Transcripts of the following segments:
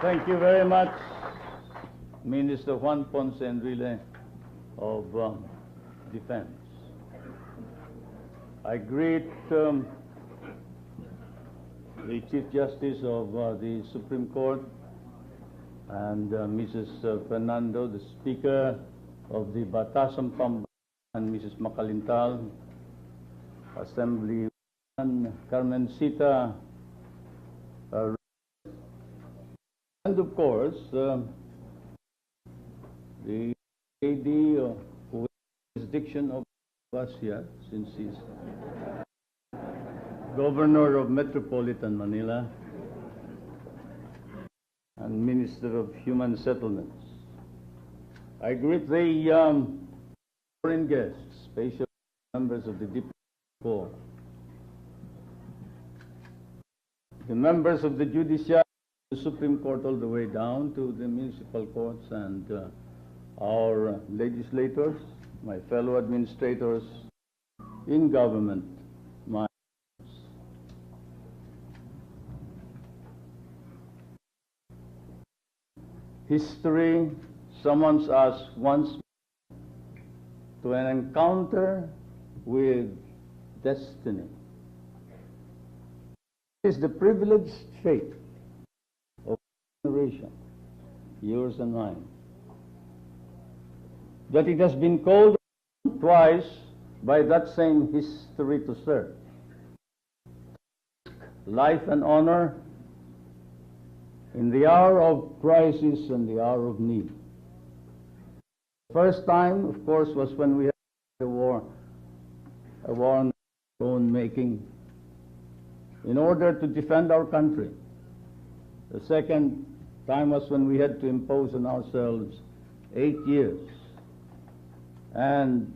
Thank you very much, Minister Juan Ponce Enrile of Defense. I greet the Chief Justice of the Supreme Court and Mrs. Fernando, the Speaker of the Batasan Pambangan, and Mrs. Makalintal, Assembly Carmencita, and of course, the AD who has jurisdiction of Asia, since he's Governor of Metropolitan Manila and Minister of Human Settlements. I greet the foreign guests, special members of the Diplomatic Corps, the members of the Judiciary, the Supreme Court all the way down to the municipal courts, and our legislators, my fellow administrators in government, my history summons us once to an encounter with destiny. It is the privileged fate of generation, yours and mine, that it has been called twice by that same history to serve. Life and honor in the hour of crisis and the hour of need. The first time, of course, was when we had a war of our own making, in order to defend our country. The second time was when we had to impose on ourselves 8 years and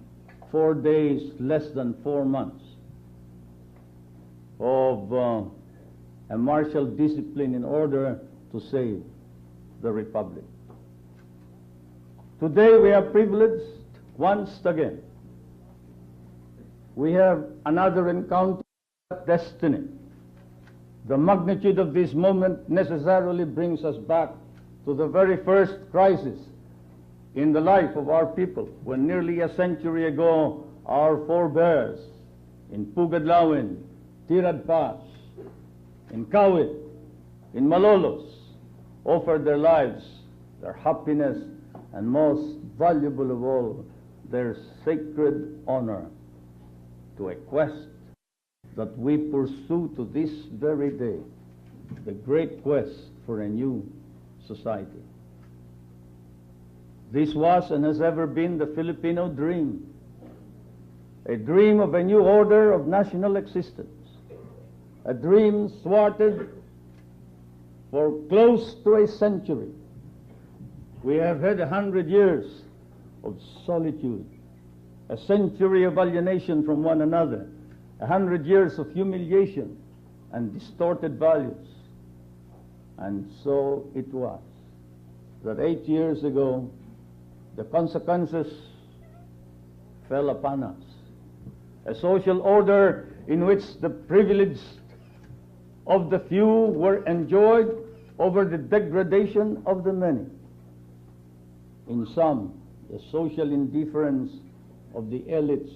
4 days, less than 4 months, of a martial discipline in order to save the Republic. Today we are privileged once again. We have another encounter with destiny. The magnitude of this moment necessarily brings us back to the very first crisis in the life of our people, when nearly a century ago our forebears in Pugadlawin, Tirad Pass, in Kawit, in Malolos, offered their lives, their happiness, and most valuable of all, their sacred honor to a quest that we pursue to this very day, the great quest for a new society. This was and has ever been the Filipino dream, a dream of a new order of national existence, a dream thwarted for close to a century. We have had 100 years of solitude, a century of alienation from one another, 100 years of humiliation and distorted values. And so it was that 8 years ago, the consequences fell upon us. A social order in which the privileged of the few were enjoyed over the degradation of the many. In some, the social indifference of the elites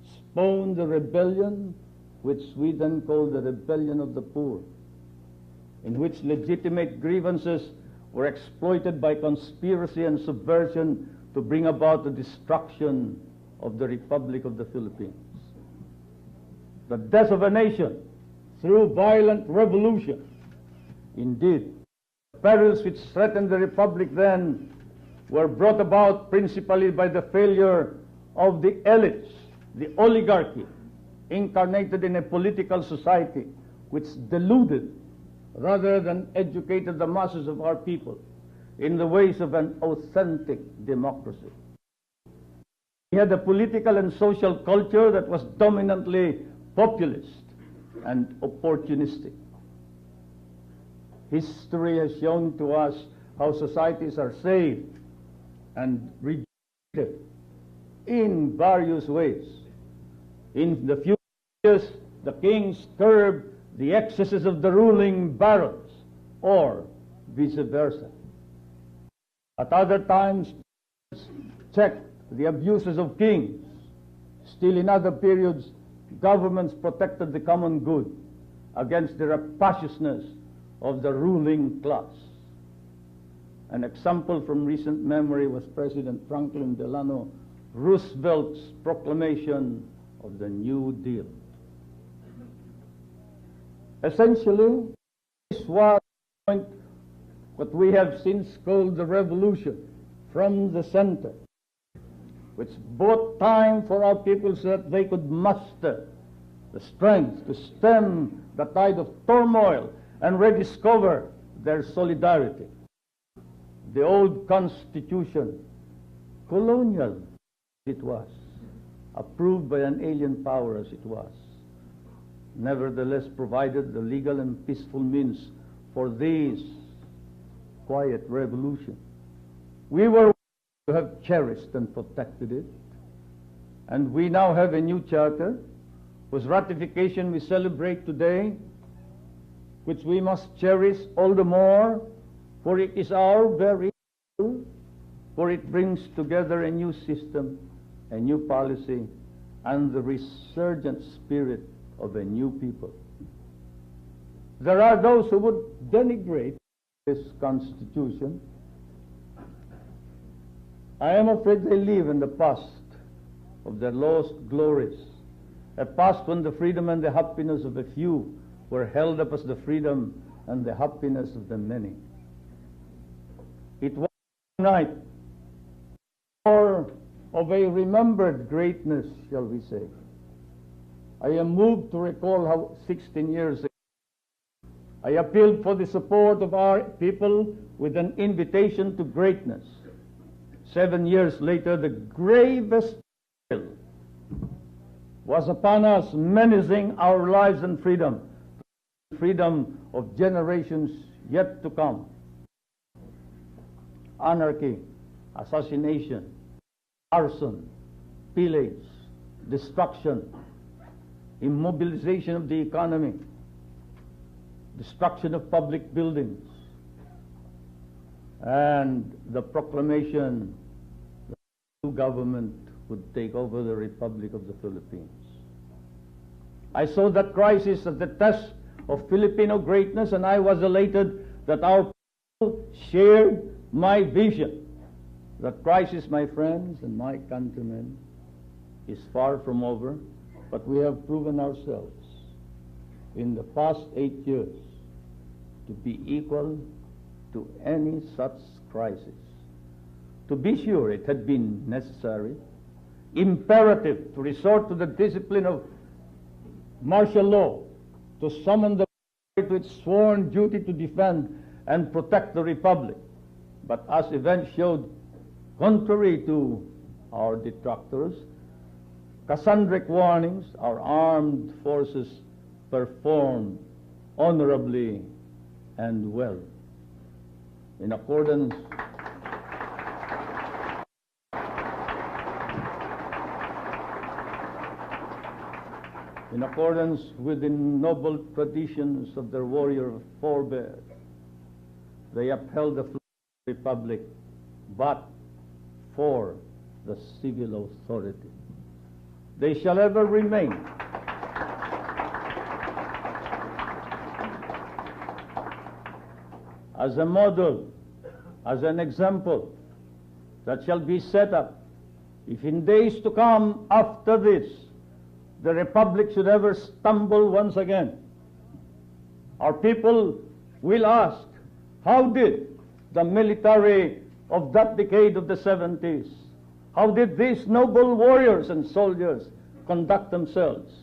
spawned the rebellion, which we then call the rebellion of the poor, in which legitimate grievances were exploited by conspiracy and subversion to bring about the destruction of the Republic of the Philippines. The death of a nation through violent revolution. Indeed, the perils which threatened the Republic then were brought about principally by the failure of the elites, the oligarchy, incarnated in a political society which deluded rather than educated the masses of our people in the ways of an authentic democracy. We had a political and social culture that was dominantly populist and opportunistic. History has shown to us how societies are saved and regenerated in various ways. In the few years, the kings curbed the excesses of the ruling barons, or vice versa. At other times, checked the abuses of kings. Still in other periods, governments protected the common good against the rapaciousness of the ruling class. An example from recent memory was President Franklin Delano Roosevelt's proclamation of the New Deal. Essentially, this was what we have since called the revolution from the center, which bought time for our people so that they could muster the strength to stem the tide of turmoil and rediscover their solidarity. The old Constitution, colonial as it was, approved by an alien power as it was, nevertheless provided the legal and peaceful means for this quiet revolution. We were to have cherished and protected it, and we now have a new charter whose ratification we celebrate today, which we must cherish all the more, for it is our very own, for it brings together a new system, a new policy, and the resurgent spirit of a new people. There are those who would denigrate this Constitution. I am afraid they live in the past of their lost glories, a past when the freedom and the happiness of a few were held up as the freedom and the happiness of the many. It was a night or of a remembered greatness, shall we say. I am moved to recall how 16 years ago I appealed for the support of our people with an invitation to greatness. 7 years later, the gravest peril was upon us, menacing our lives and freedom, freedom of generations yet to come. Anarchy, assassination, arson, pillage, destruction, immobilization of the economy, destruction of public buildings, and the proclamation that the new government would take over the Republic of the Philippines. I saw that crisis as the test of Filipino greatness, and I was elated that our people shared my vision. That crisis, my friends and my countrymen, is far from over, but we have proven ourselves in the past 8 years to be equal to any such crisis. To be sure, it had been necessary, imperative, to resort to the discipline of martial law, to summon the military to its sworn duty to defend and protect the Republic. But as events showed, contrary to our detractors, Cassandric warnings, our armed forces performed honorably and well. In accordance with the noble traditions of their warrior forebears, they upheld the Republic, but for the civil authority. They shall ever remain as a model, as an example that shall be set up if in days to come after this the Republic should ever stumble once again. Our people will ask, how did the military of that decade of the 70s, how did these noble warriors and soldiers conduct themselves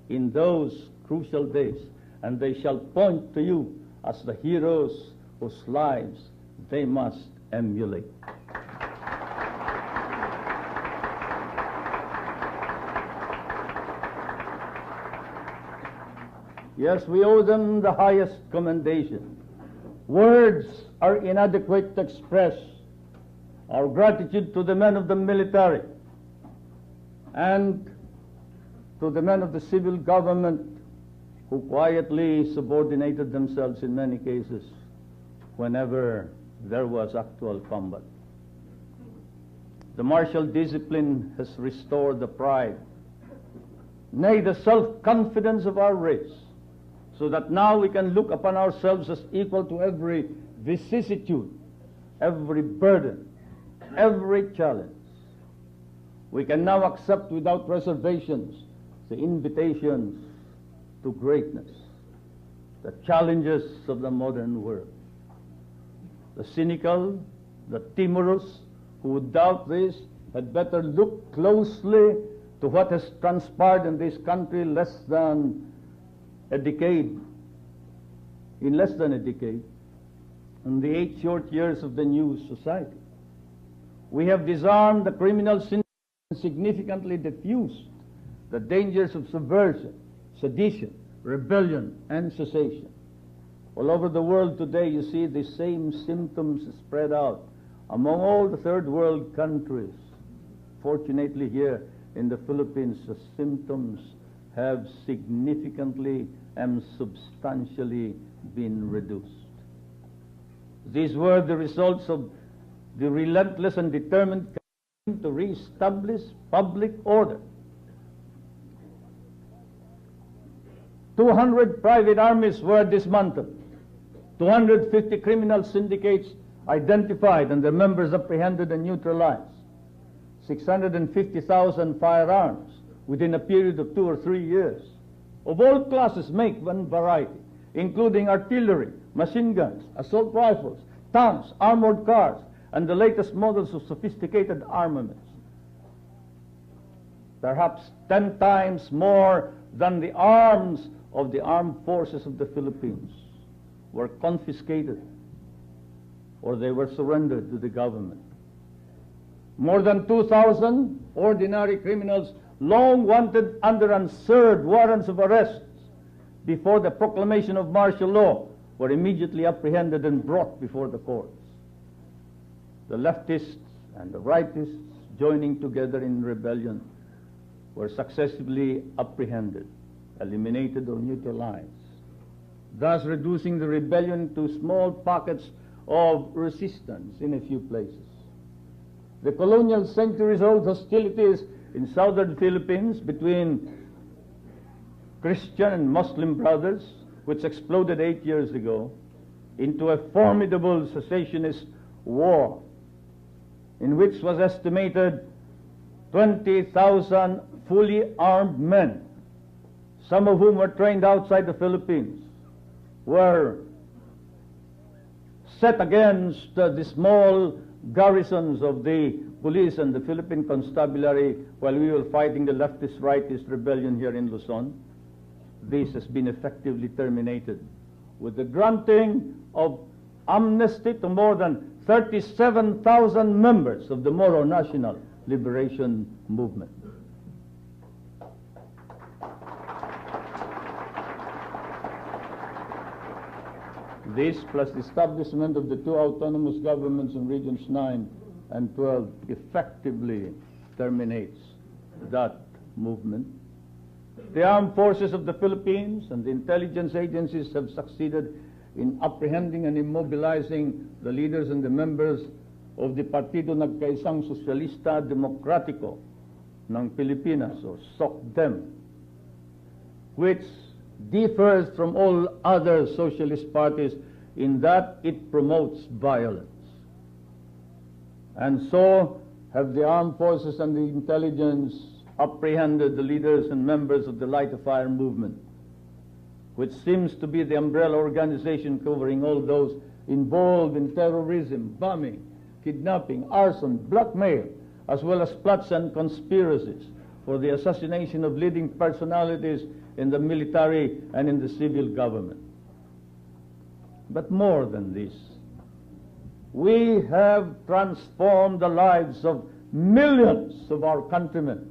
in those crucial days? And they shall point to you as the heroes whose lives they must emulate. Yes, we owe them the highest commendation. Words are inadequate to express our gratitude to the men of the military and to the men of the civil government who quietly subordinated themselves in many cases whenever there was actual combat. The martial discipline has restored the pride, nay, the self-confidence of our race, so that now we can look upon ourselves as equal to every vicissitude, every burden, every challenge. We can now accept without reservations the invitations to greatness, the challenges of the modern world. The cynical, the timorous, who would doubt this, had better look closely to what has transpired in this country in less than a decade, in the 8 short years of the new society. We have disarmed the criminal sin and significantly diffused the dangers of subversion, sedition, rebellion, and secession. All over the world today, you see the same symptoms spread out among all the third world countries. Fortunately, here in the Philippines, the symptoms have significantly and substantially been reduced. These were the results of the relentless and determined campaign to re-establish public order. 200 private armies were dismantled, 250 criminal syndicates identified and their members apprehended and neutralized, 650,000 firearms within a period of 2 or 3 years, of all classes, make, and variety, including artillery, machine guns, assault rifles, tanks, armored cars, and the latest models of sophisticated armaments. Perhaps 10 times more than the arms of the armed forces of the Philippines were confiscated or they were surrendered to the government. More than 2,000 ordinary criminals long wanted under unserved warrants of arrest before the proclamation of martial law were immediately apprehended and brought before the courts. The leftists and the rightists joining together in rebellion were successively apprehended, eliminated or neutralized, thus reducing the rebellion to small pockets of resistance in a few places. The colonial centuries-old hostilities in southern Philippines between Christian and Muslim brothers, which exploded 8 years ago into a formidable secessionist war, in which was estimated 20,000 fully armed men, some of whom were trained outside the Philippines, were set against the small garrisons of the police and the Philippine constabulary while we were fighting the leftist-rightist rebellion here in Luzon. This has been effectively terminated with the granting of amnesty to more than 37,000 members of the Moro National Liberation Movement. This, plus the establishment of the two autonomous governments in Regions 9 and 12, effectively terminates that movement. The armed forces of the Philippines and the intelligence agencies have succeeded in apprehending and immobilizing the leaders and the members of the Partido Nagkaisang Socialista Demokratiko ng Pilipinas, or SOCDEM, which differs from all other socialist parties in that it promotes violence. And so have the armed forces and the intelligence apprehended the leaders and members of the Light of Fire movement, which seems to be the umbrella organization covering all those involved in terrorism, bombing, kidnapping, arson, blackmail, as well as plots and conspiracies for the assassination of leading personalities in the military and in the civil government. But more than this, we have transformed the lives of millions of our countrymen.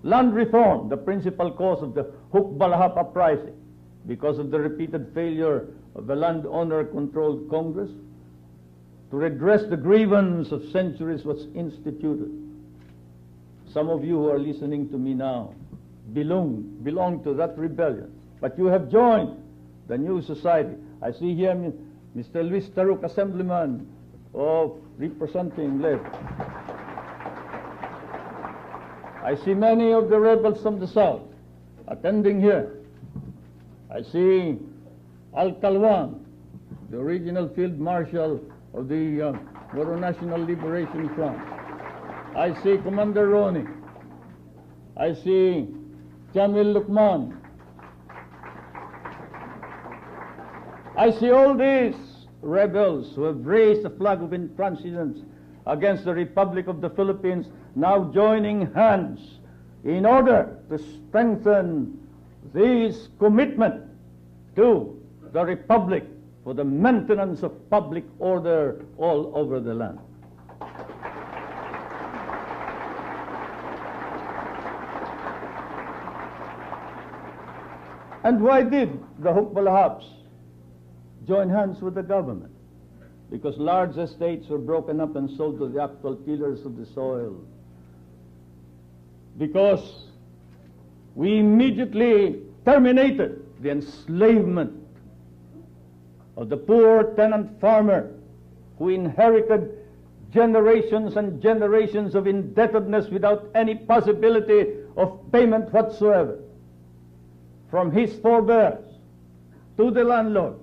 Land reform, the principal cause of the Hukbalahap uprising, because of the repeated failure of the landowner-controlled Congress to redress the grievance of centuries, was instituted. Some of you who are listening to me now belong to that rebellion, but you have joined the new society. I see here Mr. Luis Taruk, Assemblyman of representing left. I see many of the rebels from the south attending here. I see Al Kalwan, the original field marshal of the Moro National Liberation Front. I see Commander Roni. I see Jamil Lukman. I see all these rebels who have raised the flag of intransigence against the Republic of the Philippines now joining hands in order to strengthen this commitment to the Republic for the maintenance of public order all over the land. And why did the Hukbalahaps join hands with the government? Because large estates were broken up and sold to the actual tillers of the soil. Because we immediately terminated the enslavement of the poor tenant farmer who inherited generations and generations of indebtedness without any possibility of payment whatsoever from his forebears to the landlord.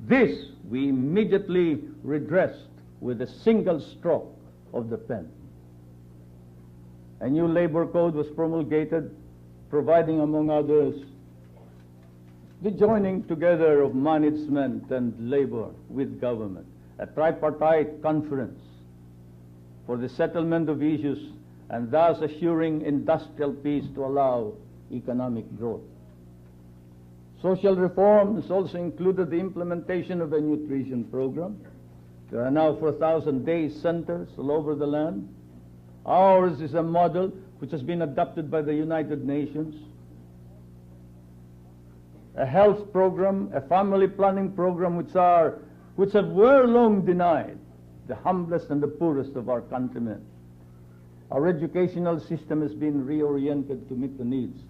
This we immediately redressed with a single stroke of the pen. A new labor code was promulgated, providing, among others, the joining together of management and labor with government, a tripartite conference for the settlement of issues and thus assuring industrial peace to allow economic growth. Social reforms also included the implementation of a nutrition program. There are now 4,000 day centers all over the land. Ours is a model which has been adopted by the United Nations. A health program, a family planning program which have were long denied the humblest and the poorest of our countrymen. Our educational system has been reoriented to meet the needs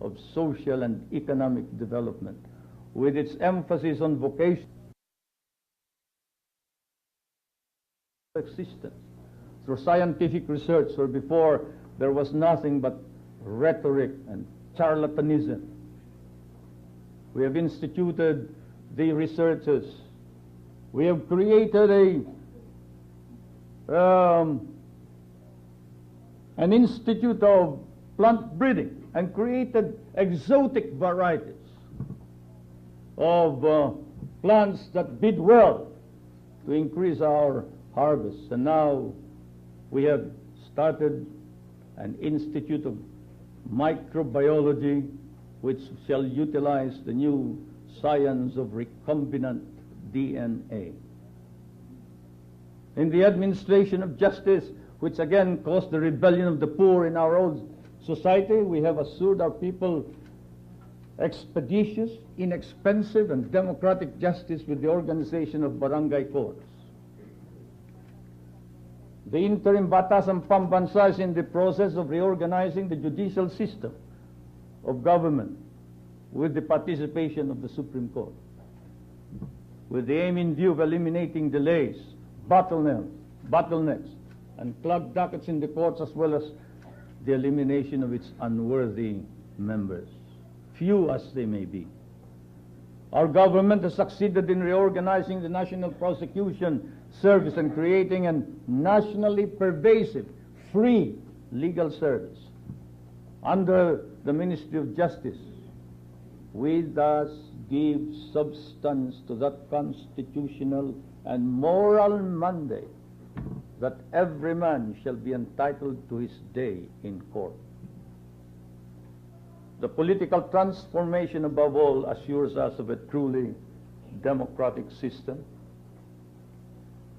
of social and economic development, with its emphasis on vocation existence through scientific research, where before there was nothing but rhetoric and charlatanism. We have instituted the researches. We have created an institute of plant breeding and created exotic varieties of plants that bid well to increase our harvests. And now we have started an institute of microbiology which shall utilize the new science of recombinant DNA. In the administration of justice, which again caused the rebellion of the poor in our old society, we have assured our people expeditious, inexpensive, and democratic justice with the organization of barangay courts. The interim Batasang Pambansa is in the process of reorganizing the judicial system of government with the participation of the Supreme Court, with the aim in view of eliminating delays, bottlenecks, and clogged dockets in the courts, as well as the elimination of its unworthy members, few as they may be. Our government has succeeded in reorganizing the National Prosecution Service and creating a nationally pervasive, free legal service under the Ministry of Justice. We thus give substance to that constitutional and moral mandate that every man shall be entitled to his day in court. The political transformation, above all, assures us of a truly democratic system.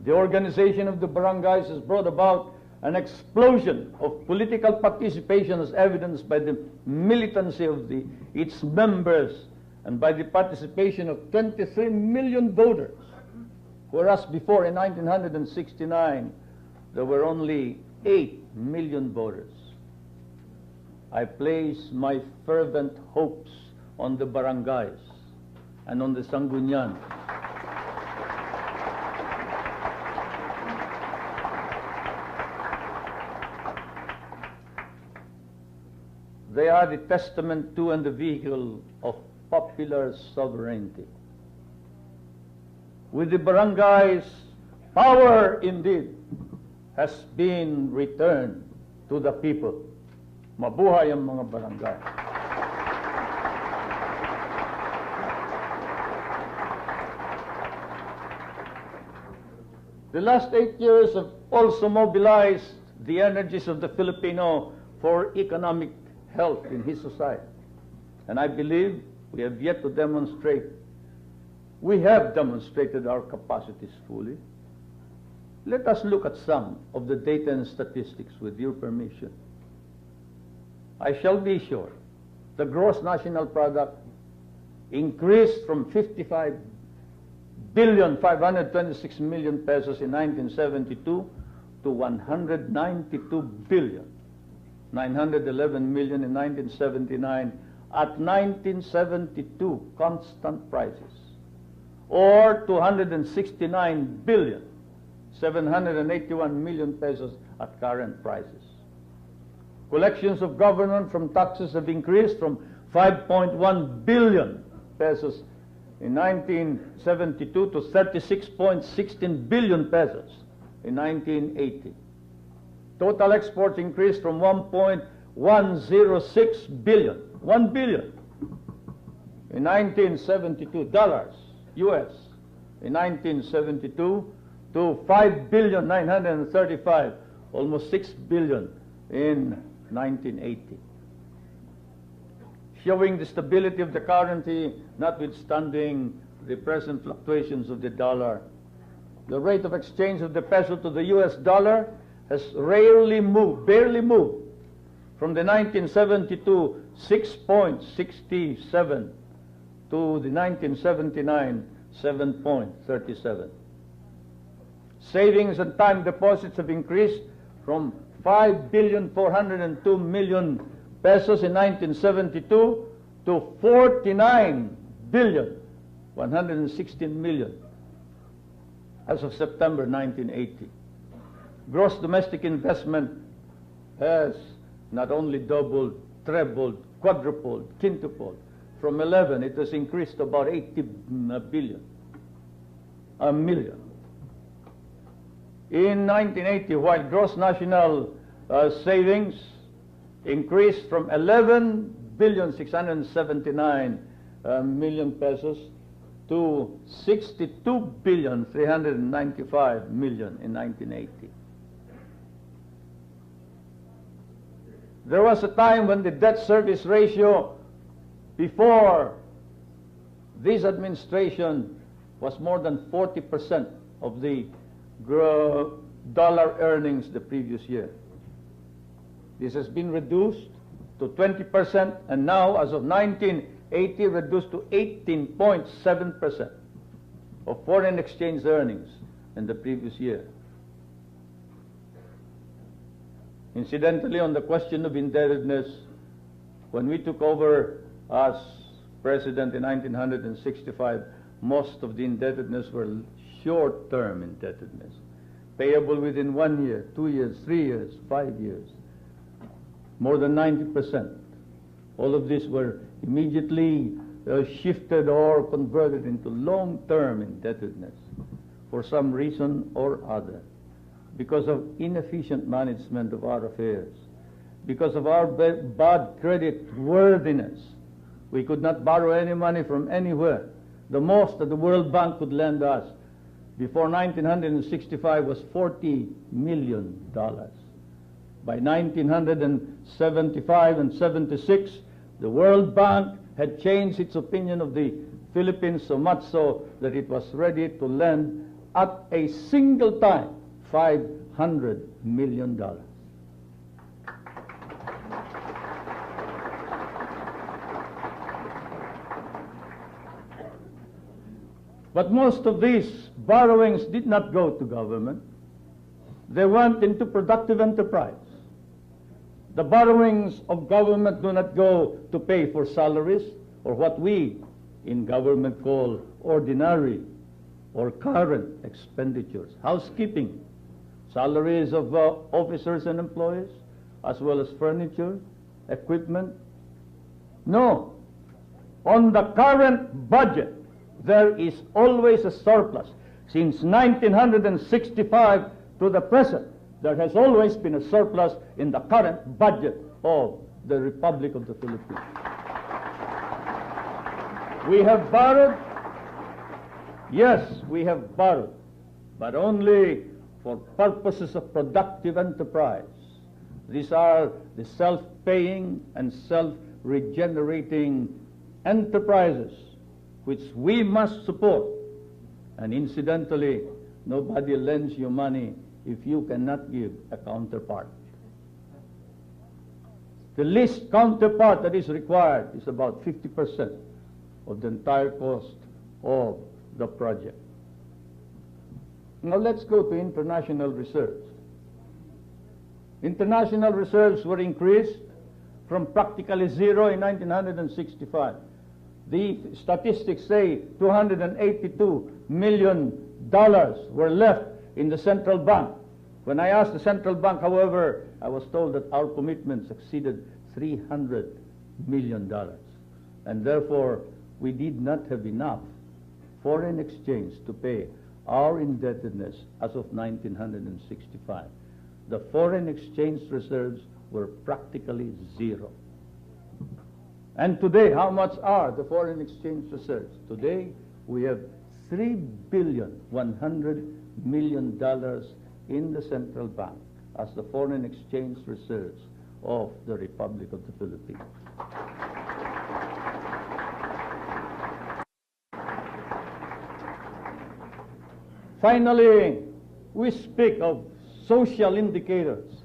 The organization of the barangays has brought about an explosion of political participation, as evidenced by the militancy of its members and by the participation of 23 million voters, whereas before in 1969 there were only 8 million voters. I place my fervent hopes on the barangays and on the Sangguniang. They are the testament to and the vehicle of popular sovereignty. With the barangays, power indeed has been returned to the people. Mabuhay ang mga barangay. The last 8 years have also mobilized the energies of the Filipino for economic health in his society. And I believe we have yet to demonstrate. We have demonstrated our capacities fully. Let us look at some of the data and statistics with your permission. I shall be sure the gross national product increased from 55,526,000,000 pesos in 1972 to 192,911,000,000 in 1979 at 1972 constant prices, or 269,781,000,000 pesos at current prices. Collections of government from taxes have increased from 5.1 billion pesos in 1972 to 36.16 billion pesos in 1980. Total exports increased from 1.106 billion, 1 billion in 1972, dollars, US, in 1972 to 5,935,000,000, almost 6 billion in 1980. Showing the stability of the currency, notwithstanding the present fluctuations of the dollar. The rate of exchange of the peso to the US dollar has barely moved from the 1972 6.67 to the 1979 7.37. Savings and time deposits have increased from 5,402,000,000 pesos in 1972 to 49,116,000,000 as of September 1980. Gross domestic investment has not only doubled, trebled, quadrupled, quintupled. From 11, it has increased to about 80 million. In 1980, while gross national savings increased from 11,679,000,000 pesos to 62,395,000,000 in 1980. There was a time when the debt service ratio before this administration was more than 40% of the dollar earnings the previous year. This has been reduced to 20%, and now, as of 1980, reduced to 18.7% of foreign exchange earnings in the previous year. Incidentally, on the question of indebtedness, when we took over as president in 1965, most of the indebtedness were short-term indebtedness, payable within 1 year, 2 years, 3 years, 5 years. More than 90%. All of these were immediately shifted or converted into long-term indebtedness for some reason or other, because of inefficient management of our affairs, because of our bad credit worthiness. We could not borrow any money from anywhere. The most that the World Bank could lend us before 1965 was $40 million. By 1975 and 76, the World Bank had changed its opinion of the Philippines so much so that it was ready to lend at a single time $500 million. But most of these borrowings did not go to government. They went into productive enterprise. The borrowings of government do not go to pay for salaries or what we in government called ordinary or current expenditures, housekeeping, salaries of officers and employees, as well as furniture, equipment. No. On the current budget, there is always a surplus. Since 1965 to the present, there has always been a surplus in the current budget of the Republic of the Philippines. We have borrowed. Yes, we have borrowed, but only for purposes of productive enterprise. These are the self-paying and self-regenerating enterprises which we must support. And incidentally, nobody lends you money if you cannot give a counterpart. The least counterpart that is required is about 50% of the entire cost of the project. Now let's go to international reserves. International reserves were increased from practically zero in 1965. The statistics say $282 million were left in the central bank. When I asked the central bank, however, I was told that our commitments exceeded $300 million. And therefore, we did not have enough foreign exchange to pay our indebtedness as of 1965. The foreign exchange reserves were practically zero. And today, how much are the foreign exchange reserves? Today, we have $3.1 billion in the central bank as the foreign exchange reserves of the Republic of the Philippines. Finally, we speak of social indicators.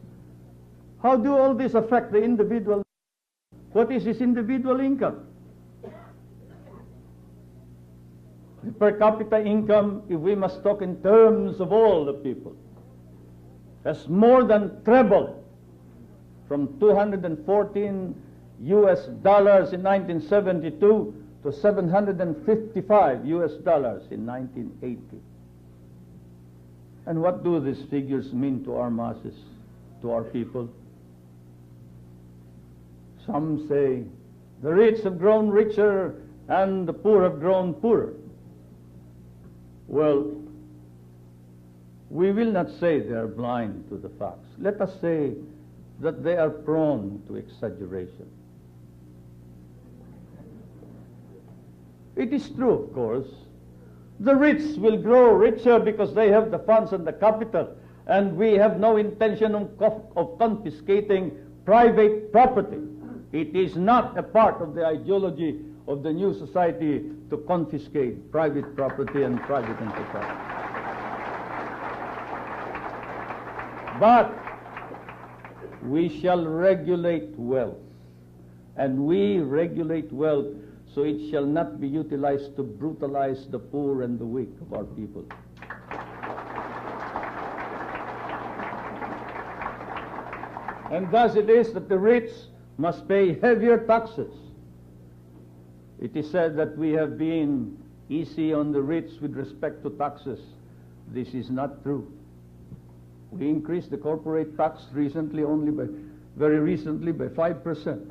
How do all this affect the individual? What is his individual income? The per capita income, if we must talk in terms of all the people, has more than trebled from 214 US dollars in 1972 to 755 US dollars in 1980. And what do these figures mean to our masses, to our people? Some say the rich have grown richer and the poor have grown poorer. Well, we will not say they are blind to the facts. Let us say that they are prone to exaggeration. It is true, of course. The rich will grow richer because they have the funds and the capital, and we have no intention of confiscating private property. It is not a part of the ideology of the new society to confiscate private property and private enterprise. But we shall regulate wealth, and we regulate wealth so it shall not be utilized to brutalize the poor and the weak of our people. And thus it is that the rich must pay heavier taxes. It is said that we have been easy on the rich with respect to taxes. This is not true. We increased the corporate tax very recently by 5%.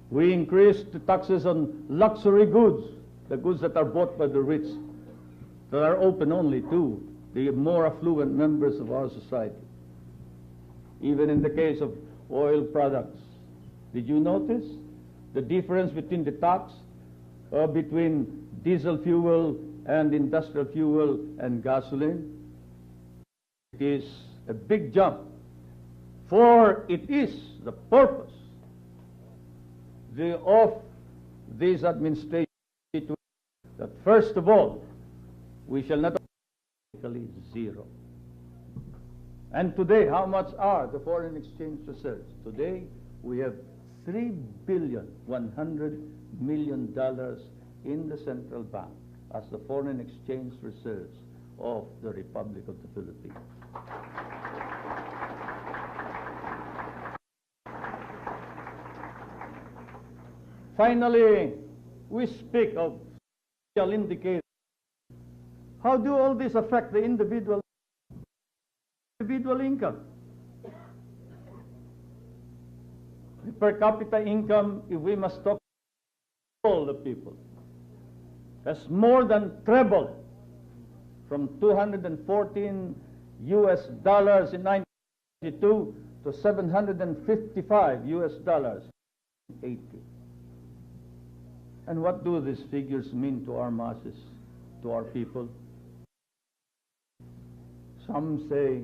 We increased the taxes on luxury goods, the goods that are bought by the rich, that are open only to the more affluent members of our society. Even in the case of oil products. Did you notice the difference between the tax between diesel fuel and industrial fuel and gasoline? It is a big jump, for it is the purpose of this administration that first of all we shall not be zero. And today, how much are the foreign exchange reserves? Today, we have $3.1 billion in the central bank as the foreign exchange reserves of the Republic of the Philippines. Finally, We speak of social indicators. How do all this affect the individual income? The per capita income, if we must talk all the people, has more than trebled from $214 US in 1992 to $755 US in 80. And what do these figures mean to our masses, to our people? Some say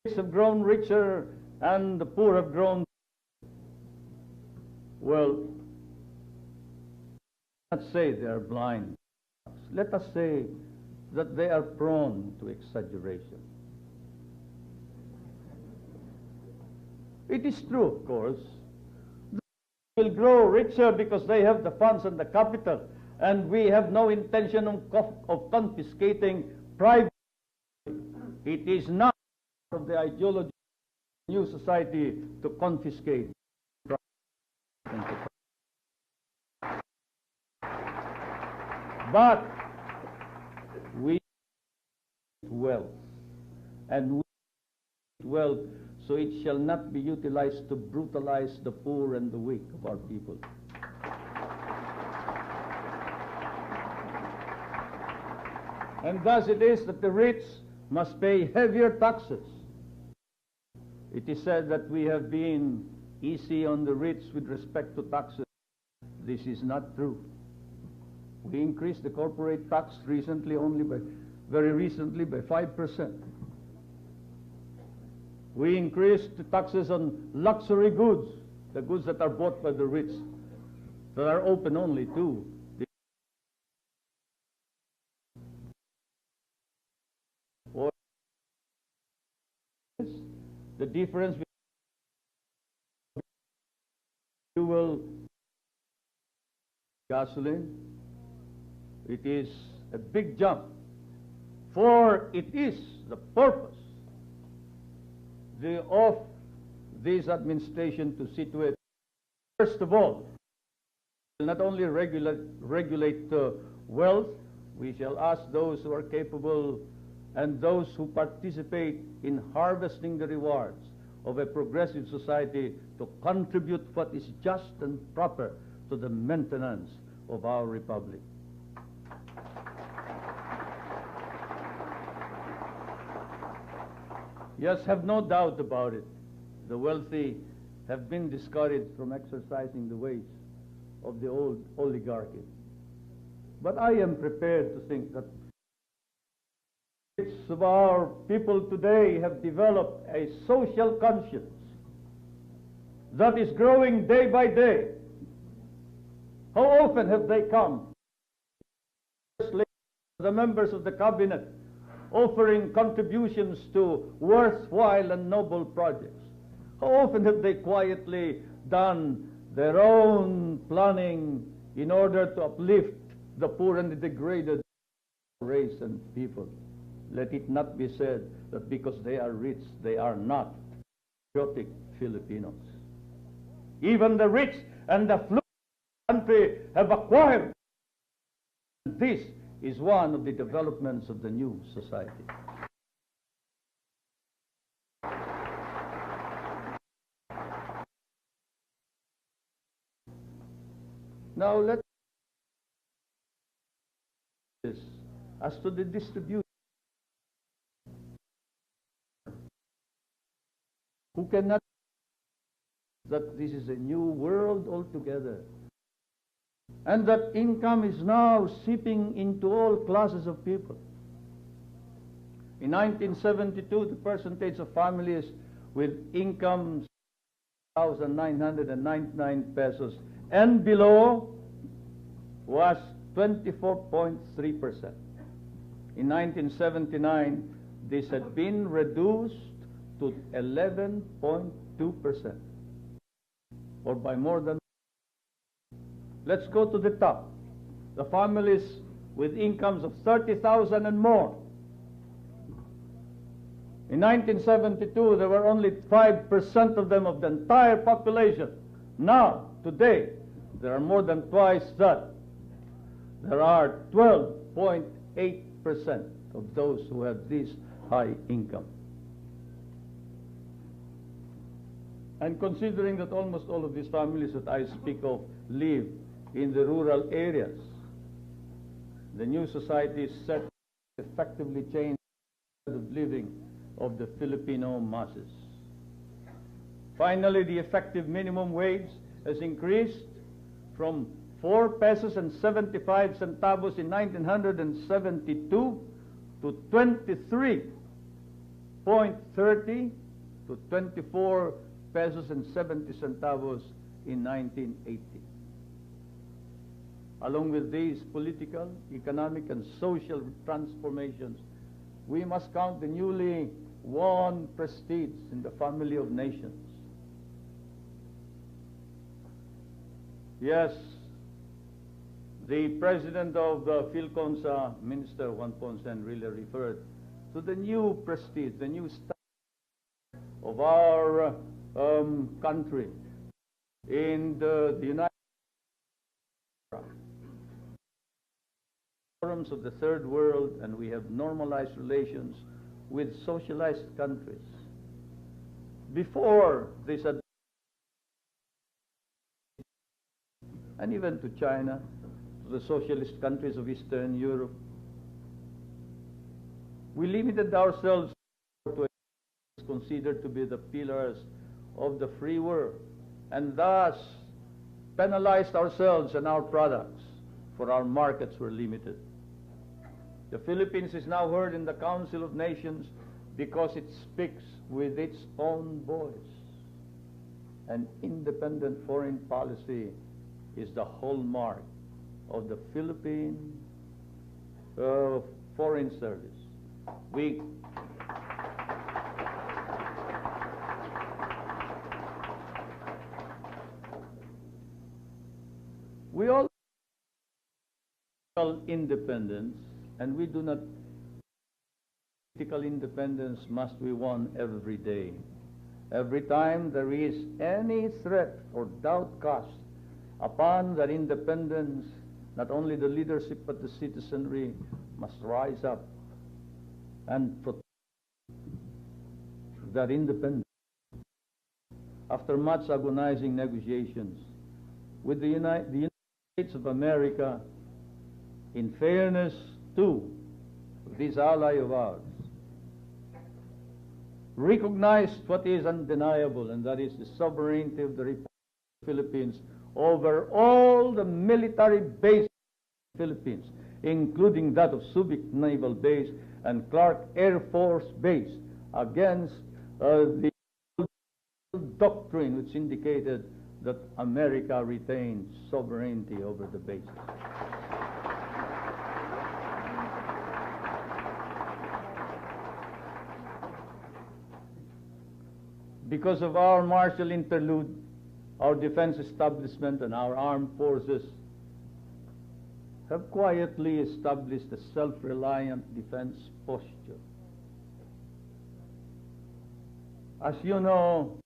the rich have grown richer and the poor have grown. Well, let's say they are blind. Let us say that they are prone to exaggeration. It is true, of course. They will grow richer because they have the funds and the capital, and we have no intention of confiscating private. It is not of the ideology of the new society to confiscate private. But we wealth, and we wealth, so it shall not be utilized to brutalize the poor and the weak of our people. And thus it is that the rich must pay heavier taxes. It is said that we have been easy on the rich with respect to taxes. This is not true. We increased the corporate tax very recently by 5%. We increased the taxes on luxury goods, the goods that are bought by the rich, that are open only to the or the difference between fuel, gasoline. It is a big jump, for it is the purpose of this administration to situate, first of all, not only regulate wealth, we shall ask those who are capable and those who participate in harvesting the rewards of a progressive society to contribute what is just and proper to the maintenance of our republic. Yes, have no doubt about it. The wealthy have been discouraged from exercising the ways of the old oligarchy. But I am prepared to think that of our people today have developed a social conscience that is growing day by day. How often have they come, the members of the cabinet, offering contributions to worthwhile and noble projects? How often have they quietly done their own planning in order to uplift the poor and the degraded race and people? Let it not be said that because they are rich, they are not patriotic Filipinos. Even the rich and the affluent country have acquired. This is one of the developments of the new society. Now let's this as to the distribution. Who cannot that this is a new world altogether, and that income is now seeping into all classes of people. In 1972, the percentage of families with incomes 1,999 pesos and below was 24.3%. In 1979, this had been reduced to 11.2%, or by more than. Let's go to the top. The families with incomes of 30,000 and more. In 1972, there were only 5% of them of the entire population. Now, today, there are more than twice that. there are 12.8% of those who have this high income. And considering that almost all of these families that I speak of live in the rural areas, the new society is set to effectively change the living of the Filipino masses. Finally, the effective minimum wage has increased from 4 pesos and 75 centavos in 1972 to 23.30 to 24 pesos and 70 centavos in 1980. Along with these political, economic, and social transformations, we must count the newly won prestige in the family of nations. Yes, the president of the PhilConsa, Minister Juan Ponsen, really referred to the new prestige, the new standard of our country in the United forums of the third world, and we have normalized relations with socialized countries. Before this, and even to China, to the socialist countries of Eastern Europe, we limited ourselves to what is considered to be the pillars of the free world, and thus penalized ourselves and our products, for our markets were limited. The Philippines is now heard in the Council of Nations because it speaks with its own voice. An independent foreign policy is the hallmark of the Philippine Foreign Service. We all independence, and we do not. Political independence must be won every day. Every time there is any threat or doubt cast upon that independence, not only the leadership but the citizenry must rise up and protect that independence. After much agonizing negotiations with the United States of America, in fairness to this ally of ours, recognized what is undeniable, and that is the sovereignty of the Republic of the Philippines over all the military bases in the Philippines, including that of Subic Naval Base and Clark Air Force Base, against the doctrine which indicated that America retains sovereignty over the bases. Because of our martial interlude, our defense establishment and our armed forces have quietly established a self-reliant defense posture. As you know,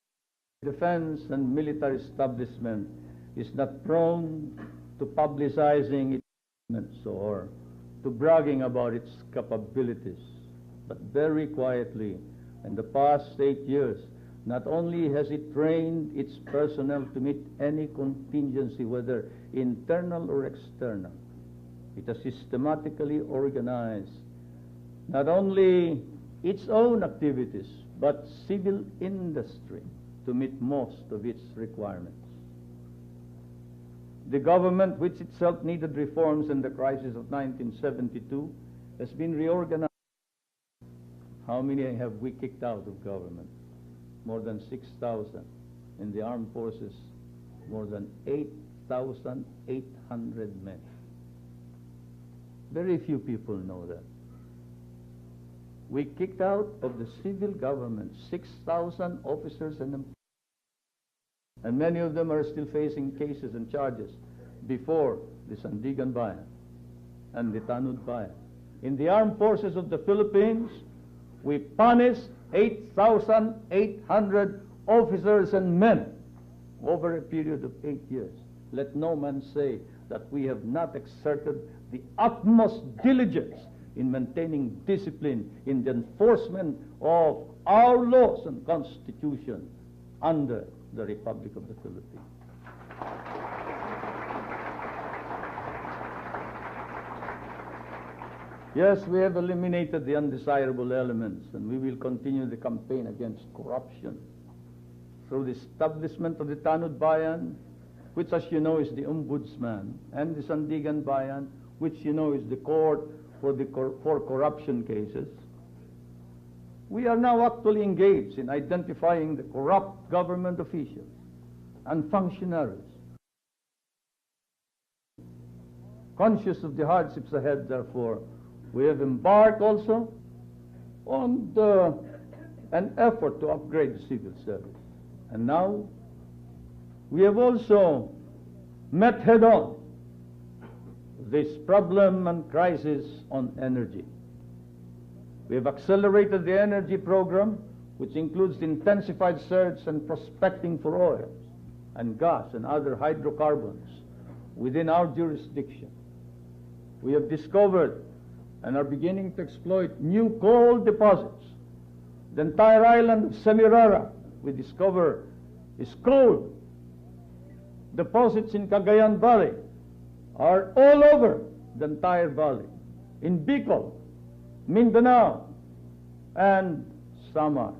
defense and military establishment is not prone to publicizing its achievements or to bragging about its capabilities, but very quietly, in the past 8 years, not only has it trained its personnel to meet any contingency, whether internal or external, it has systematically organized not only its own activities, but civil industry to meet most of its requirements. The government, which itself needed reforms in the crisis of 1972, has been reorganized. How many have we kicked out of government? More than 6,000. In the armed forces, more than 8,800 men. Very few people know that. We kicked out of the civil government 6,000 officers and employees. And many of them are still facing cases and charges before the Sandigan Bayan and the Tanud Bayan. In the armed forces of the Philippines, we punished 8,800 officers and men over a period of 8 years. Let no man say that we have not exerted the utmost diligence in maintaining discipline in the enforcement of our laws and Constitution under the Republic of the Philippines. Yes, we have eliminated the undesirable elements, and we will continue the campaign against corruption through the establishment of the Tanud Bayan, which, as you know, is the Ombudsman, and the Sandigan Bayan, which you know is the court for corruption cases. We are now actually engaged in identifying the corrupt government officials and functionaries. Conscious of the hardships ahead, therefore, we have embarked also on an effort to upgrade the civil service. And now we have also met head-on this problem and crisis on energy. We have accelerated the energy program, which includes the intensified search and prospecting for oil and gas and other hydrocarbons within our jurisdiction. We have discovered and are beginning to exploit new coal deposits. The entire island of Semirara, we discover, is coal. Deposits in Cagayan Valley are all over the entire valley, in Bicol, Mindanao, and Samar.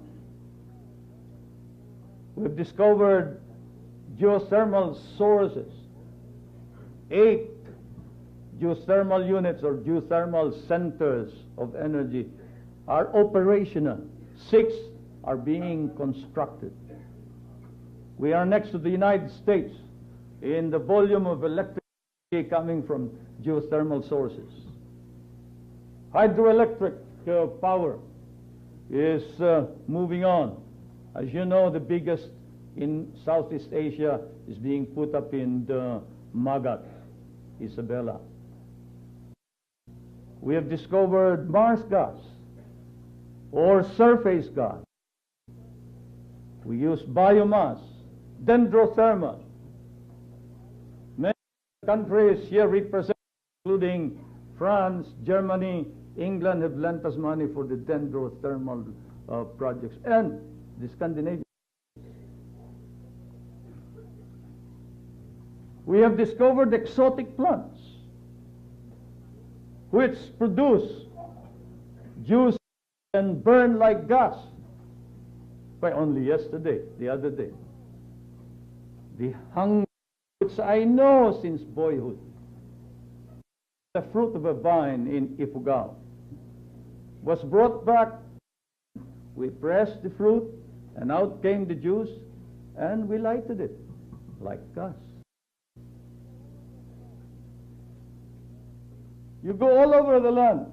We've discovered geothermal sources. 8 geothermal units or geothermal centers of energy are operational. 6 are being constructed. We are next to the United States in the volume of electricity coming from geothermal sources. Hydroelectric power is moving on. As you know, the biggest in Southeast Asia is being put up in the Magat, Isabela. We have discovered Mars gas or surface gas. We use biomass, dendrothermal. Many countries here represented, including France, Germany, England, have lent us money for the dendrothermal projects, and the Scandinavian. We have discovered exotic plants which produce juice and burn like gas. By only yesterday, the other day, the hunger, which I know since boyhood, the fruit of a vine in Ifugao, was brought back. We pressed the fruit, and out came the juice, and we lighted it like gas. You go all over the land.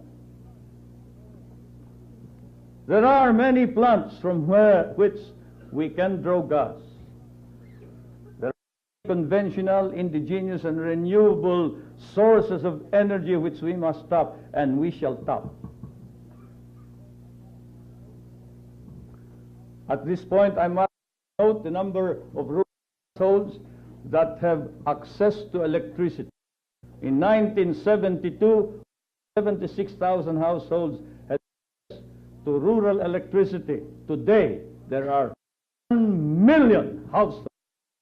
There are many plants from which we can draw gas. There are conventional, indigenous, and renewable sources of energy which we must tap, and we shall tap. At this point, I must note the number of rural households that have access to electricity. In 1972, 76,000 households had access to rural electricity. Today, there are 1 million households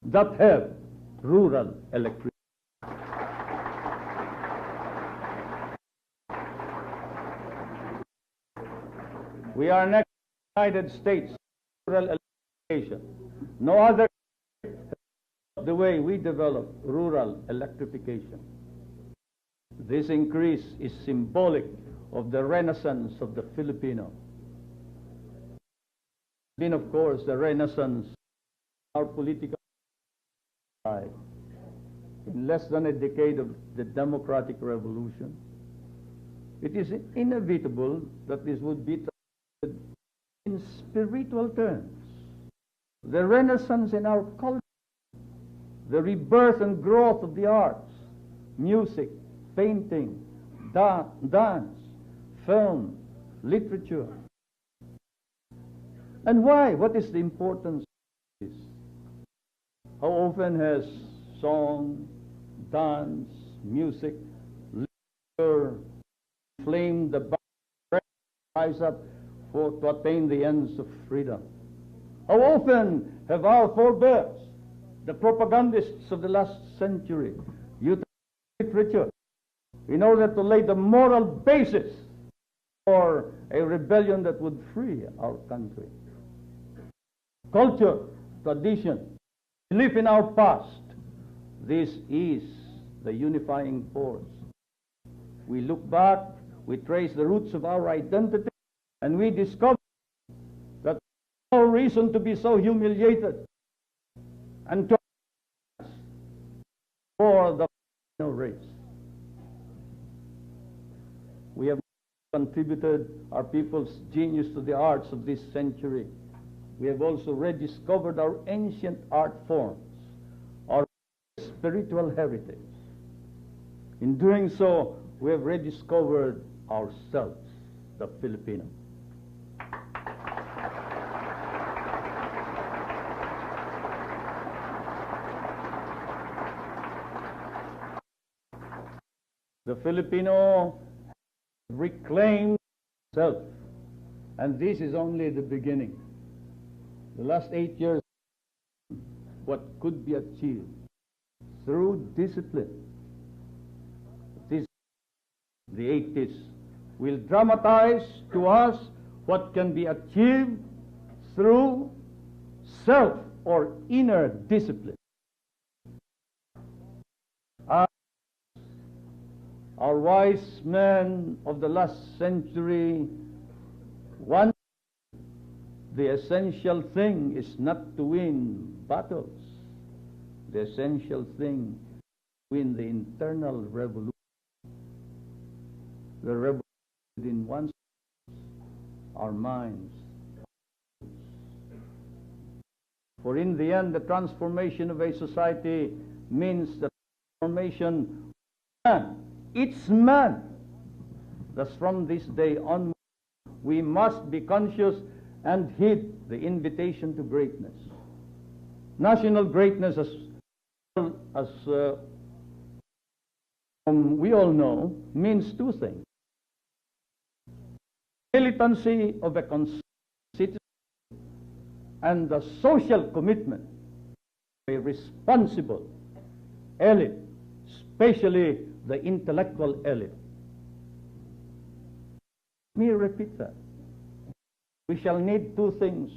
that have rural electricity. We are next to the United States rural electrification. No other the way we develop rural electrification. This increase is symbolic of the renaissance of the Filipino. Then, of course, the renaissance of our political life. In less than a decade of the democratic revolution, it is inevitable that this would be translated in spiritual terms. The renaissance in our culture, the rebirth and growth of the arts, music, painting, dance, film, literature. And why? What is the importance of this? How often has song, dance, music, literature flame the rise up to attain the ends of freedom. How often have our forebears, the propagandists of the last century, used literature in order to lay the moral basis for a rebellion that would free our country? Culture, tradition, belief in our past, this is the unifying force. We look back, we trace the roots of our identity, and we discover that no reason to be so humiliated and to for the race. We have contributed our people's genius to the arts of this century. We have also rediscovered our ancient art forms, our spiritual heritage. In doing so, we have rediscovered ourselves, the Filipino. The Filipino reclaimed itself, and this is only the beginning. The last 8 years, what could be achieved through discipline. The 80s will dramatize to us what can be achieved through self or inner discipline. Our wise men of the last century, the essential thing is not to win battles. The essential thing is to win the internal revolution. The revolution within one's, our minds. For in the end, the transformation of a society means the transformation of man. It's man. Thus from this day on, we must be conscious and heed the invitation to greatness. National greatness, as we all know, means two things. Militancy of a concerned citizen and the social commitment of a responsible elite, especially the intellectual elite. Let me repeat that. We shall need two things,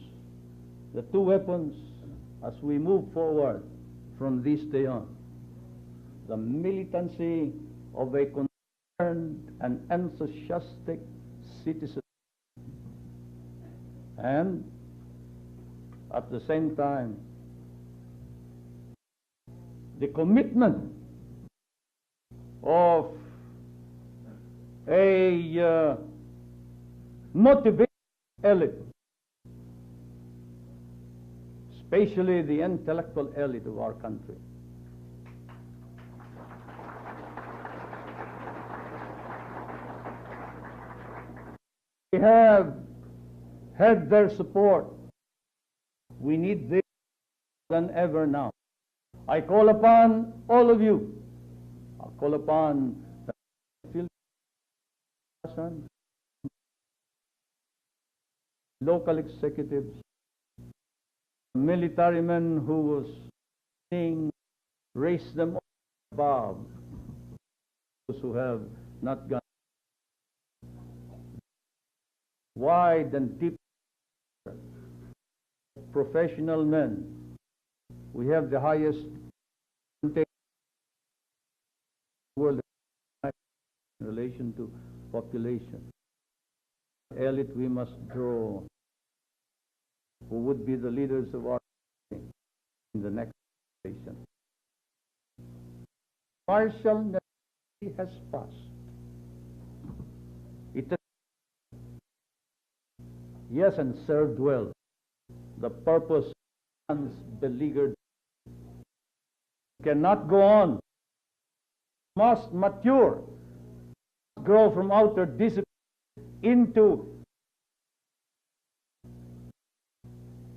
the two weapons as we move forward from this day on. The militancy of a concerned and enthusiastic citizen, and at the same time, the commitment of a motivated elite, especially the intellectual elite of our country. We have had their support. We need this more than ever now. I call upon all of you. I call upon the local executives, military men who was saying, raise them above those who have not gone. Wide and deep professional men. We have the highest world in relation to population. Elite we must draw, who would be the leaders of our country in the next generation. Martial necessity has passed. It has, yes, and served well the purpose of man's beleaguered. Cannot go on. Must mature, grow from outer discipline into,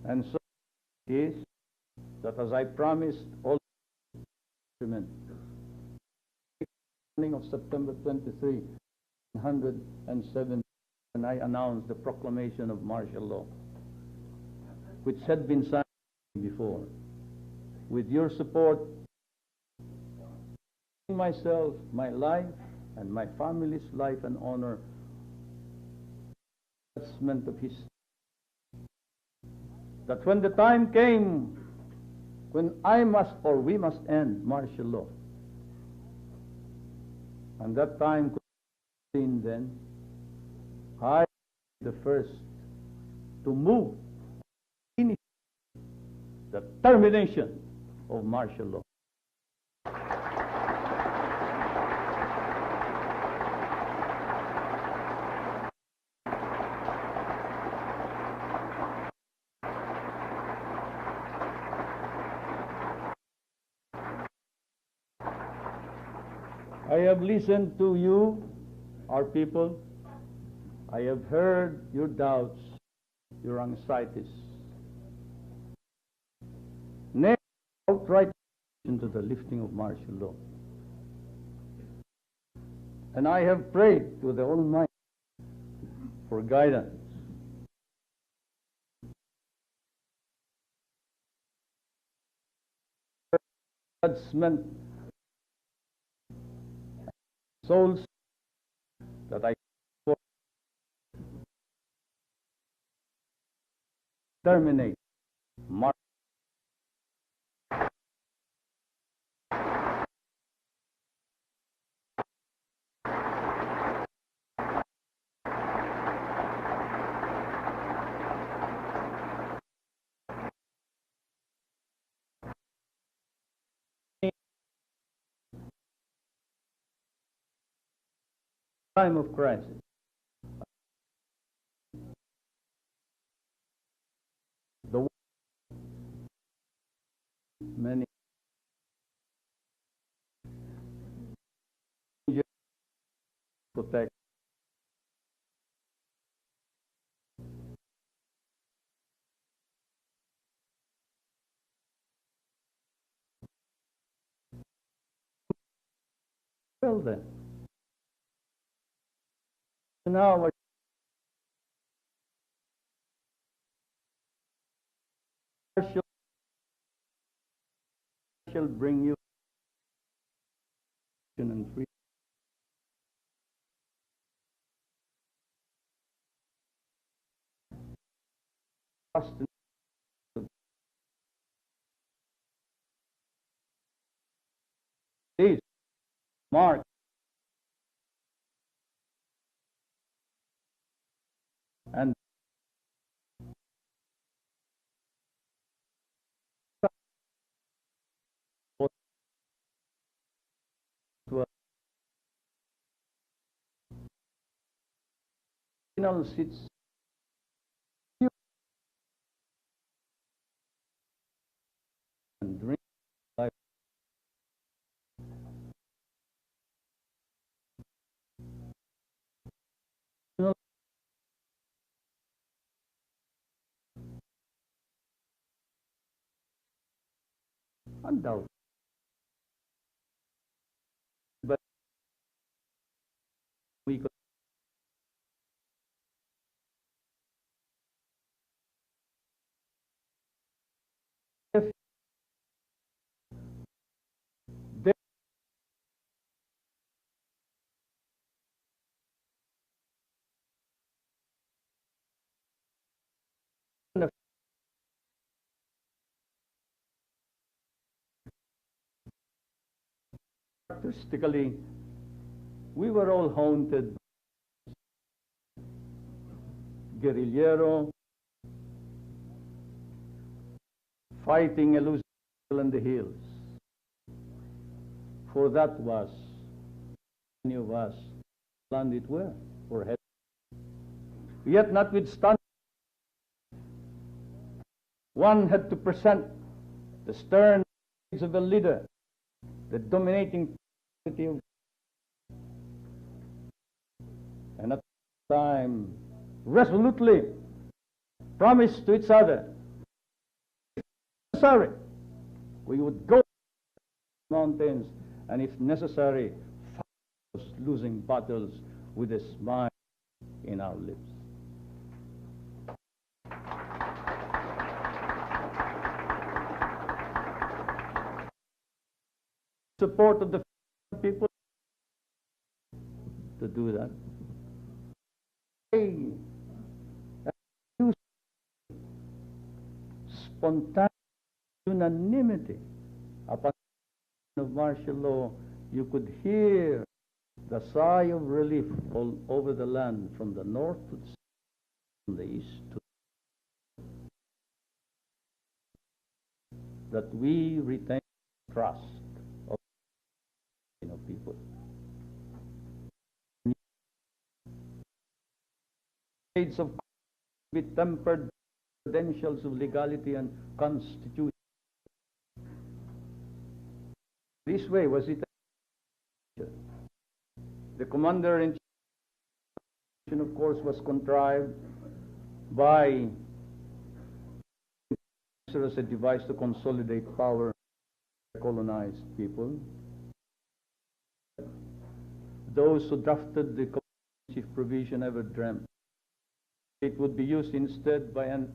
and so it is that, as I promised all instruments, morning of September 23, 1907, when I announced the proclamation of martial law, which had been signed before. With your support, myself, my life, and my family's life and honor, judgment of his, that when the time came when I must or we must end martial law, and that time could be seen then, I am the first to move in the termination of martial law. I have listened to you, our people. I have heard your doubts, your anxieties. Next, outright into the lifting of martial law. And I have prayed to the Almighty for guidance. Judgment, souls that I terminate martial time of crisis. The many protect well then. Now shall bring you and freedom. This mark and final seats and drink life. Undoubtedly. But we could if there characteristically we were all haunted guerrillero fighting elusive in the hills. For that was many of us landed where or had. Yet notwithstanding, one had to present the stern face of a leader, the dominating quality of, and at the time resolutely promise to each other, if necessary, we would go to the mountains and if necessary losing battles with a smile in our lips. Support of the people to do that. Spontaneous unanimity upon of martial law, you could hear the sigh of relief all over the land, from the north to the south, from the east to the that we retain trust of people. Shades of be tempered credentials of legality and constitution. This way was it. The commander-in-chief, of course, was contrived by as a device to consolidate power in colonized people. Those who drafted the commander-in-chief provision never dreamt it would be used instead by an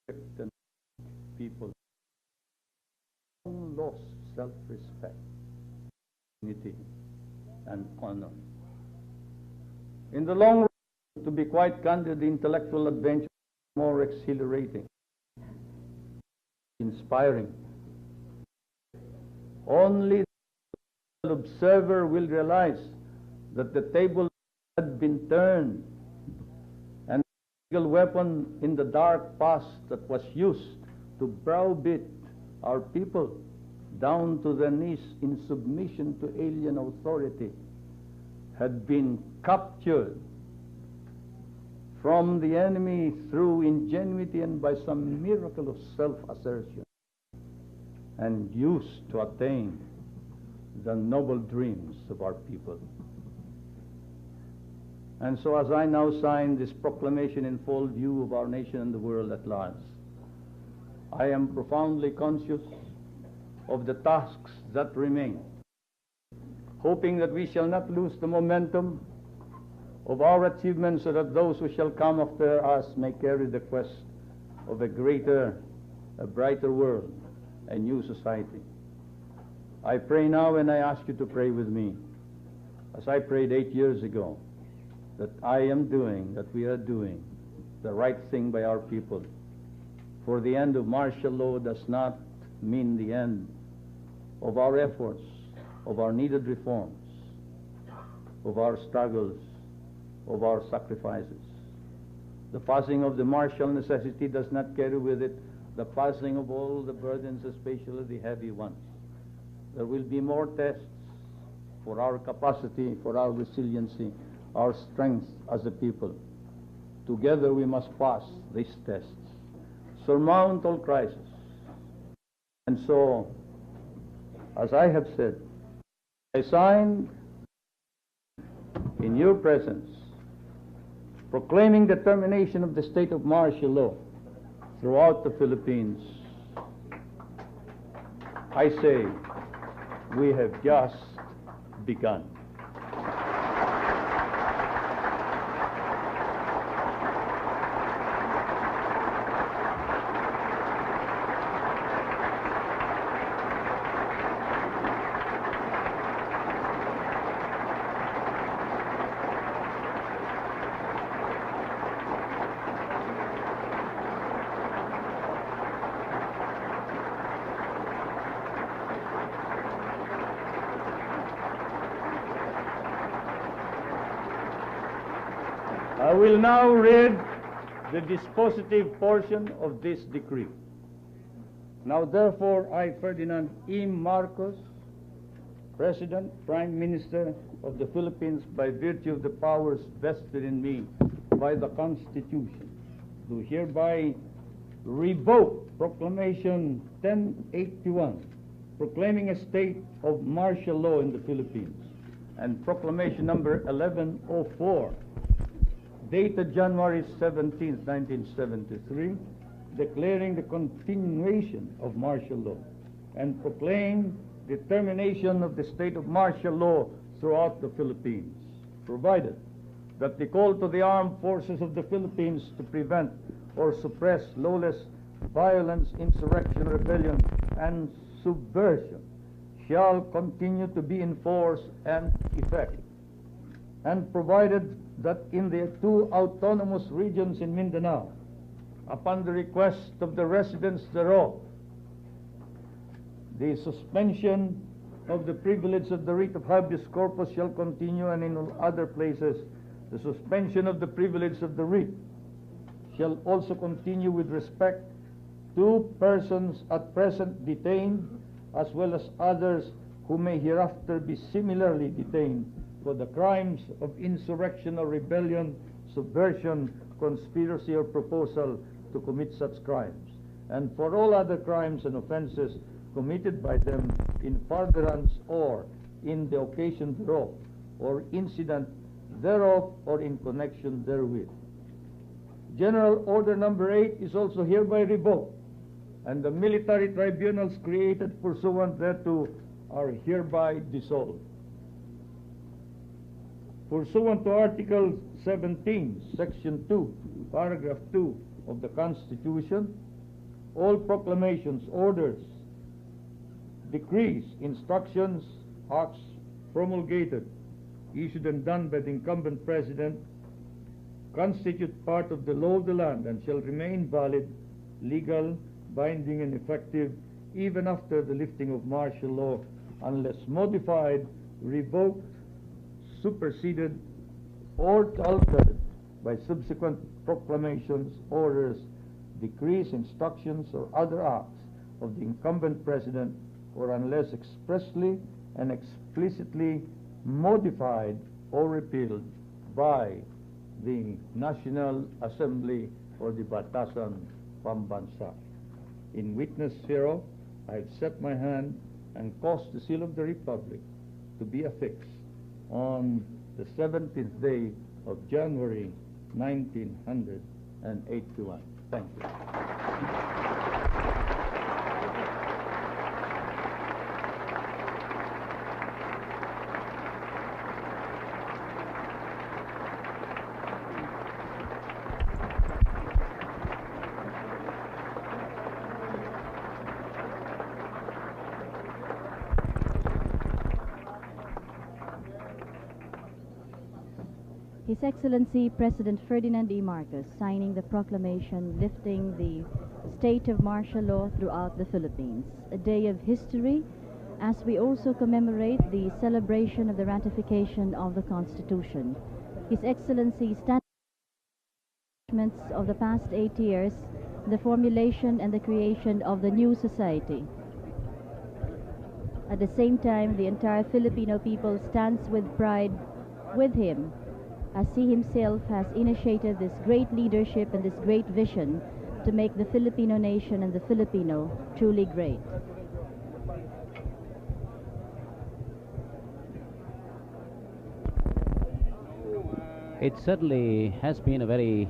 unrestricted people who lost self-respect, dignity, and honor. In the long run, to be quite candid, the intellectual adventure is more exhilarating, inspiring. Only the observer will realize that the table had been turned, and the legal weapon in the dark past that was used to browbeat our people down to their knees in submission to alien authority had been captured from the enemy through ingenuity and by some miracle of self-assertion, and used to attain the noble dreams of our people. And so as I now sign this proclamation in full view of our nation and the world at large, I am profoundly conscious of the tasks that remain, hoping that we shall not lose the momentum of our achievements, so that those who shall come after us may carry the quest of a greater, a brighter world, a new society. I pray now, and I ask you to pray with me, as I prayed 8 years ago, that I am doing, that we are doing the right thing by our people. For the end of martial law does not mean the end of our efforts, of our needed reforms, of our struggles, of our sacrifices. The passing of the martial necessity does not carry with it the passing of all the burdens, especially the heavy ones. There will be more tests for our capacity, for our resiliency, our strength as a people. Together we must pass these tests, surmount all crises. And so, as I have said, I signed in your presence, proclaiming the termination of the state of martial law throughout the Philippines. I say, we have just begun. I will now read the dispositive portion of this decree. Now therefore I, Ferdinand E. Marcos, President, Prime Minister of the Philippines, by virtue of the powers vested in me by the Constitution, do hereby revoke Proclamation 1081, proclaiming a state of martial law in the Philippines, and Proclamation number 1104, dated January 17, 1973, declaring the continuation of martial law, and proclaim the termination of the state of martial law throughout the Philippines, provided that the call to the armed forces of the Philippines to prevent or suppress lawless violence, insurrection, rebellion, and subversion shall continue to be in force and effect, and provided that in the two autonomous regions in Mindanao, upon the request of the residents thereof, the suspension of the privilege of the writ of habeas corpus shall continue, and in all other places the suspension of the privilege of the writ shall also continue with respect to persons at present detained, as well as others who may hereafter be similarly detained for the crimes of insurrection or rebellion, subversion, conspiracy, or proposal to commit such crimes, and for all other crimes and offenses committed by them in furtherance or in the occasion thereof, or incident thereof, or in connection therewith. General Order Number 8 is also hereby revoked, and the military tribunals created pursuant thereto are hereby dissolved. Pursuant to Article 17, Section 2, Paragraph 2 of the Constitution, all proclamations, orders, decrees, instructions, acts promulgated, issued and done by the incumbent president constitute part of the law of the land and shall remain valid, legal, binding, and effective even after the lifting of martial law, unless modified, revoked, superseded, or altered by subsequent proclamations, orders, decrees, instructions, or other acts of the incumbent president, or unless expressly and explicitly modified or repealed by the National Assembly or the Batasan Pambansa. In witness hereof, I have set my hand and caused the seal of the Republic to be affixed on the 17th day of January 1981. Thank you. His Excellency President Ferdinand E. Marcos signing the proclamation lifting the state of martial law throughout the Philippines, a day of history as we also commemorate the celebration of the ratification of the Constitution. His Excellency establishments of the past 8 years, the formulation and the creation of the new society. At the same time, the entire Filipino people stands with pride with him, as he himself has initiated this great leadership and this great vision to make the Filipino nation and the Filipino truly great. It certainly has been a very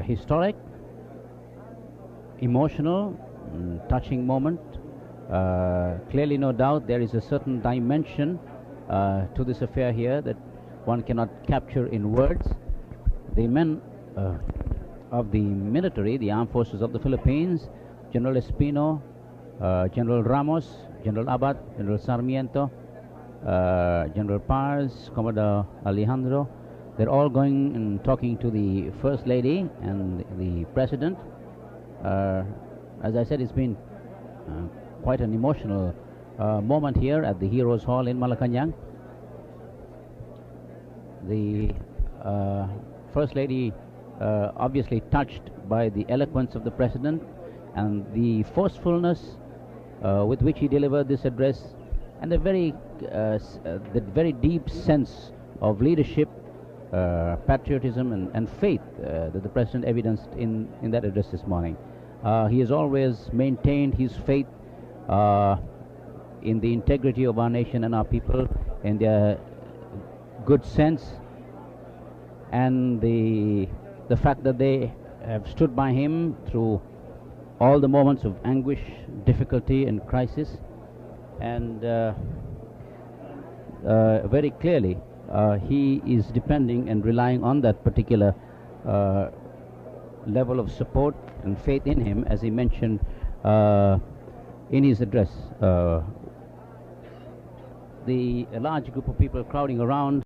historic, emotional, touching moment. Clearly, no doubt, there is a certain dimension to this affair here that one cannot capture in words. The men of the military, the armed forces of the Philippines, General Espino, General Ramos, General Abad, General Sarmiento, General Paz, Commodore Alejandro, they're all going and talking to the First Lady and the President. As I said, it's been quite an emotional moment here at the Heroes Hall in Malacanang. The First Lady obviously touched by the eloquence of the President and the forcefulness with which he delivered this address, and the very deep sense of leadership, patriotism, and faith that the President evidenced in that address this morning. He has always maintained his faith in the integrity of our nation and our people, in their good sense, and the fact that they have stood by him through all the moments of anguish, difficulty, and crisis. And very clearly he is depending and relying on that particular level of support and faith in him, as he mentioned in his address. A large group of people crowding around